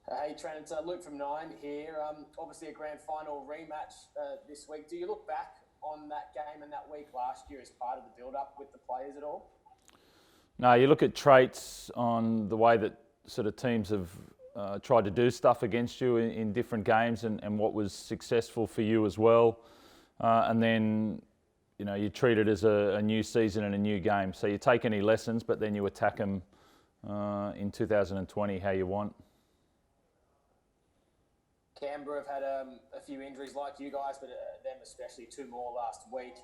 Hey Trent, it's Luke from Nine here. Obviously a grand final rematch this week. Do you look back on that game and that week last year as part of the build-up with the players at all? No, you look at traits on the way that sort of teams have tried to do stuff against you in different games and what was successful for you as well. And then, you treat it as a new season and a new game. So you take any lessons, but then you attack them in 2020 how you want. Canberra have had a few injuries like you guys, but them especially, two more last week.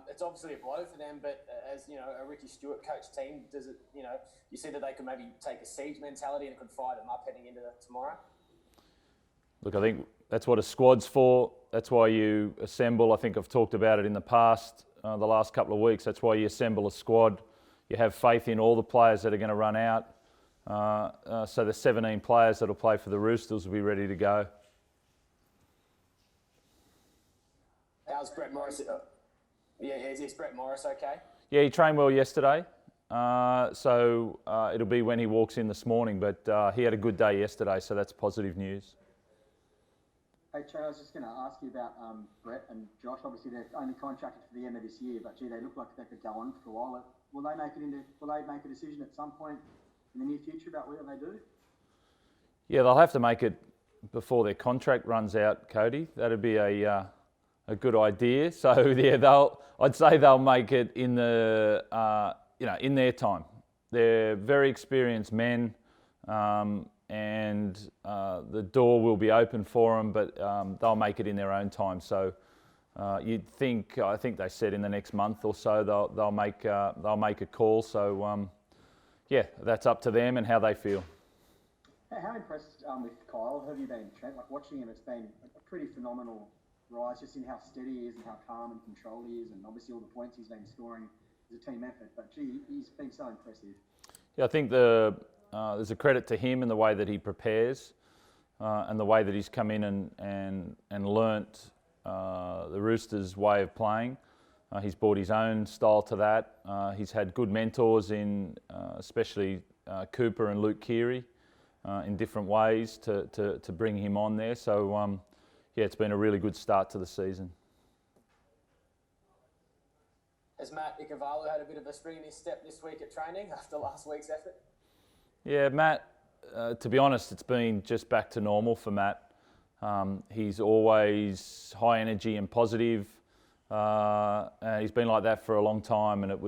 It's obviously a blow for them, but as a Ricky Stewart coach team, does it? You see that they could maybe take a siege mentality and could fire them up heading into tomorrow. Look, I think that's what a squad's for. That's why you assemble. I think I've talked about it in the past, the last couple of weeks. That's why you assemble a squad. You have faith in all the players that are going to run out. So the 17 players that will play for the Roosters will be ready to go. How's Brett Morris? Is Brett Morris okay? Yeah, he trained well yesterday. So it'll be when he walks in this morning. But he had a good day yesterday, so that's positive news. Hey, Trey, I was just going to ask you about Brett and Josh. Obviously, they're only contracted for the end of this year, but gee, they look like they could go on for a while. Will they make a decision at some point in the near future about whether they do? Yeah, they'll have to make it before their contract runs out, Cody. That'd be a good idea. So yeah, I'd say they'll make it in the in their time. They're very experienced men, and the door will be open for them, but they'll make it in their own time. So I think they said in the next month or so they'll make a call. So yeah, that's up to them and how they feel. How impressed with Kyle have you been, Trent? Like watching him, it's been a pretty phenomenal rise just in how steady he is and how calm and controlled he is, and obviously all the points he's been scoring is a team effort. But gee, he's been so impressive. Yeah, I think there's a credit to him in the way that he prepares and the way that he's come in and learnt the Roosters' way of playing. He's brought his own style to that. He's had good mentors in especially Cooper and Luke Keary in different ways to bring him on there. So yeah, it's been a really good start to the season. Has Matt Ikuvalu had a bit of a spring in his step this week at training after last week's effort? Yeah, Matt, to be honest, it's been just back to normal for Matt. He's always high energy and positive. He's been like that for a long time, and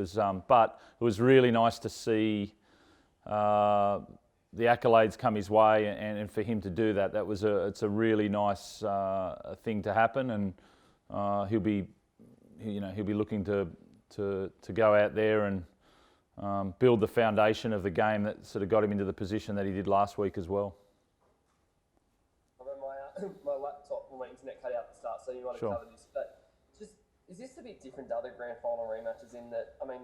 but it was really nice to see the accolades come his way, and for him to do that, it's a really nice thing to happen, and he'll be looking to go out there and build the foundation of the game that sort of got him into the position that he did last week as well. My laptop, my internet cut out at the start, so you might have covered this. But is this a bit different to other grand final rematches in that, I mean,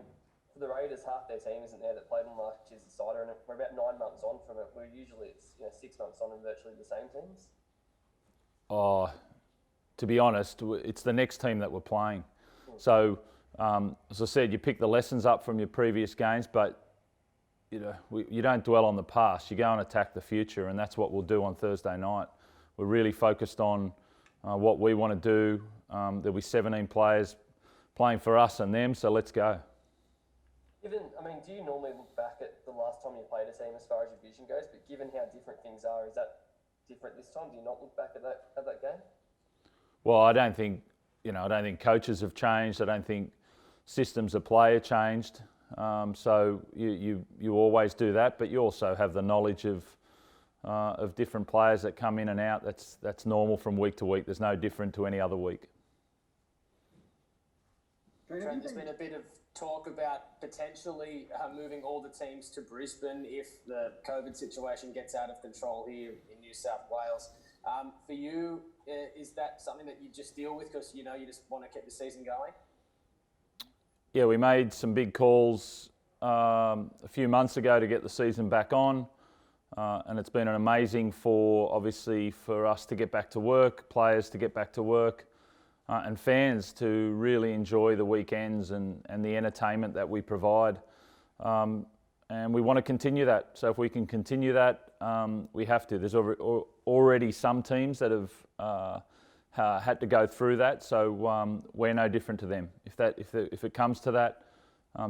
for the Raiders, half their team isn't there that played on last year's decider, and we're about 9 months on from it, where usually it's 6 months on and virtually the same teams? Oh, to be honest, it's the next team that we're playing. So, as I said, you pick the lessons up from your previous games, but you don't dwell on the past. You go and attack the future, and that's what we'll do on Thursday night. We're really focused on what we want to do. There'll be 17 players playing for us and them, so let's go. Do you normally look back at the last time you played a team as far as your vision goes? But given how different things are, is that different this time? Do you not look back at that game? Well, I don't think coaches have changed. I don't think systems of play have changed. So you always do that, but you also have the knowledge of different players that come in and out. That's normal from week to week. There's no different to any other week. Trent, there's been a bit of talk about potentially moving all the teams to Brisbane if the COVID situation gets out of control here in New South Wales. For you, is that something that you just deal with because you just want to keep the season going? Yeah, we made some big calls a few months ago to get the season back on, and it's been amazing for us to get back to work, players to get back to work, and fans to really enjoy the weekends and the entertainment that we provide. and we want to continue that. So if we can continue that, we have to. There's already some teams that have had to go through that, so we're no different to them. If it comes to that,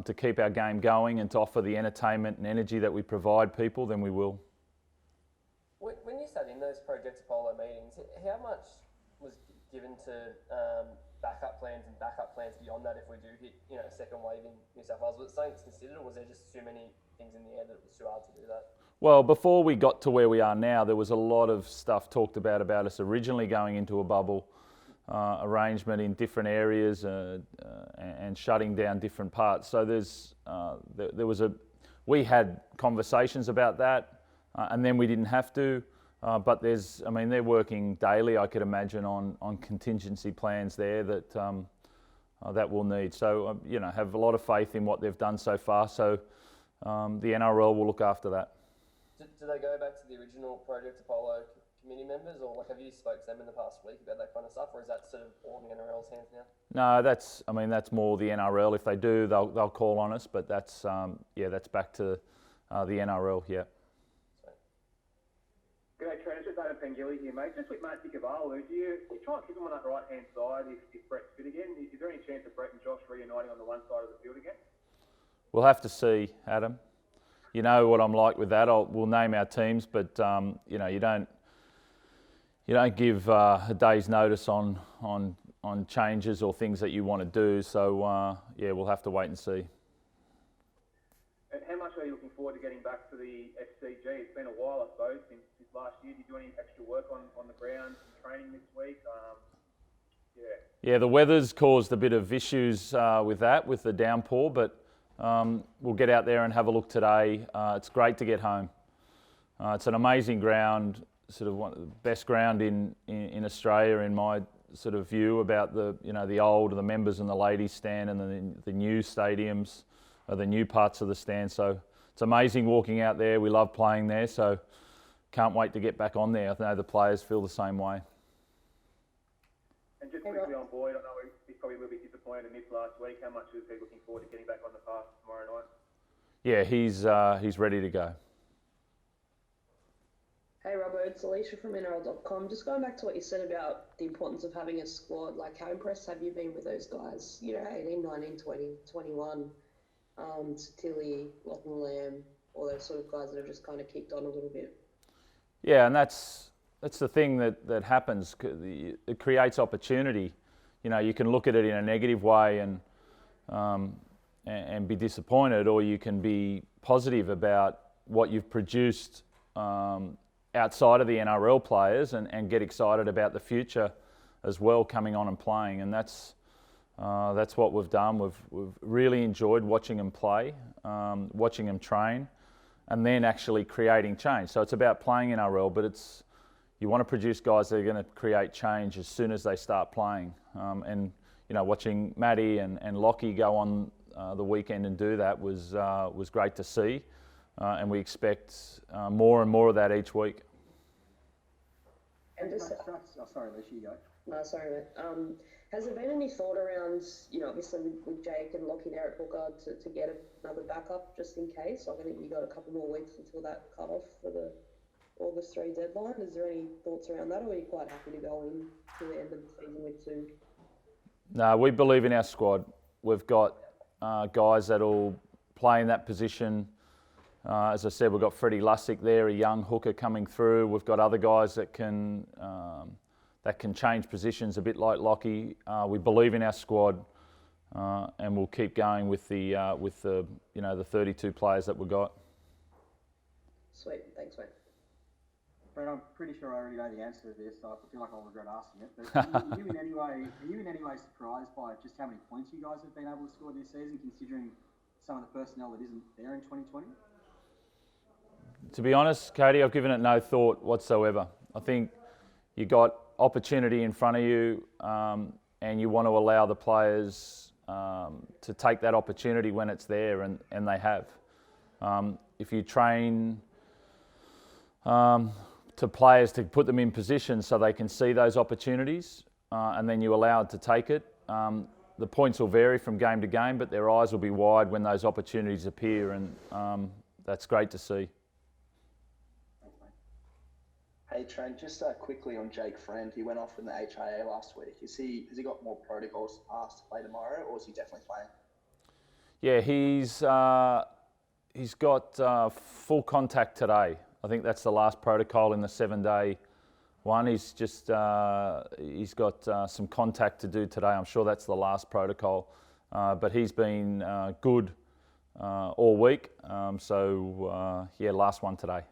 to keep our game going and to offer the entertainment and energy that we provide people, then we will. When you sat in those Project Apollo meetings, how much was given to backup plans beyond that if we do hit, a second wave in New South Wales? Was it something that's considered, or was there just too many things in the air that it was too hard to do that? Well, before we got to where we are now, there was a lot of stuff talked about us originally going into a bubble arrangement in different areas and shutting down different parts. So we had conversations about that, and then we didn't have to. But they're working daily, I could imagine, on contingency plans there that we'll need. So, have a lot of faith in what they've done so far. So the NRL will look after that. Do they go back to the original Project Apollo committee members, or have you spoke to them in the past week about that kind of stuff, or is that sort of all in the NRL's hands now? No, that's more the NRL. If they do, they'll call on us, but that's back to the NRL. Yeah. G'day, Trent. It's just Adam Pengilly here, mate. Just with Matt Dicavalu, do you try and keep him on that right-hand side if Brett's fit again? Is there any chance of Brett and Josh reuniting on the one side of the field again? We'll have to see, Adam. You know what I'm like with that. We'll name our teams, but you don't give a day's notice on changes or things that you want to do. So we'll have to wait and see. And how much are you looking forward to getting back to the SCG? It's been a while, I suppose, since last year. Did you do any extra work on the ground and training this week? Yeah, the weather's caused a bit of issues with the downpour, but we'll get out there and have a look today. It's great to get home. It's an amazing ground, sort of one of the best ground in Australia in my sort of view about the old, the members and the ladies stand, and then the new stadiums, the new parts of the stand. So it's amazing walking out there. We love playing there, so can't wait to get back on there. I know the players feel the same way. And just quickly on Boyd, I know he's probably a little bit disappointed in this last week. How much is he looking forward to getting back on the path tomorrow night? Yeah, he's ready to go. Hey Robbo, it's Alicia from NRL.com. Just going back to what you said about the importance of having a squad, like how impressed have you been with those guys? 18, 19, 20, 21, Tilly, Lachlan Lamb, all those sort of guys that have just kind of kicked on a little bit. Yeah, and that's the thing that happens. It creates opportunity. You can look at it in a negative way and be disappointed, or you can be positive about what you've produced outside of the NRL players and get excited about the future as well, coming on and playing. And that's what we've done. We've really enjoyed watching them play, watching them train, and then actually creating change. So it's about playing NRL, but you want to produce guys that are going to create change as soon as they start playing. And watching Matty and Lockie go on the weekend and do that was great to see, and we expect more and more of that each week. And just, sorry, Alicia, you go. No, sorry, mate. Has there been any thought around, obviously with Jake and Lockie and Eric Hooker to get another backup just in case? Like I think you got a couple more weeks until that cut off for the August 3 deadline. Is there any thoughts around that, or are you quite happy to go in to the end of the season with two? No, we believe in our squad. We've got guys that'll play in that position. As I said, we've got Freddie Lussick there, a young hooker coming through. We've got other guys that can change positions a bit like Lockie. We believe in our squad, and we'll keep going with the 32 players that we've got. Sweet, thanks, mate. Brett, I'm pretty sure I already know the answer to this, so I feel like I'll regret asking it. But are you in any way surprised by just how many points you guys have been able to score this season, considering some of the personnel that isn't there in 2020? To be honest, Cody, I've given it no thought whatsoever. I think you got opportunity in front of you, and you want to allow the players to take that opportunity when it's there, and they have. If you train to players to put them in position so they can see those opportunities, and then you allow it to take it, the points will vary from game to game, but their eyes will be wide when those opportunities appear. And that's great to see. Hey Trent, just quickly on Jake Friend. He went off in the HIA last week. Has he got more protocols to pass to play tomorrow, or is he definitely playing? Yeah, he's got full contact today. I think that's the last protocol in the 7-day one. He's got some contact to do today. I'm sure that's the last protocol, but he's been good all week. So last one today.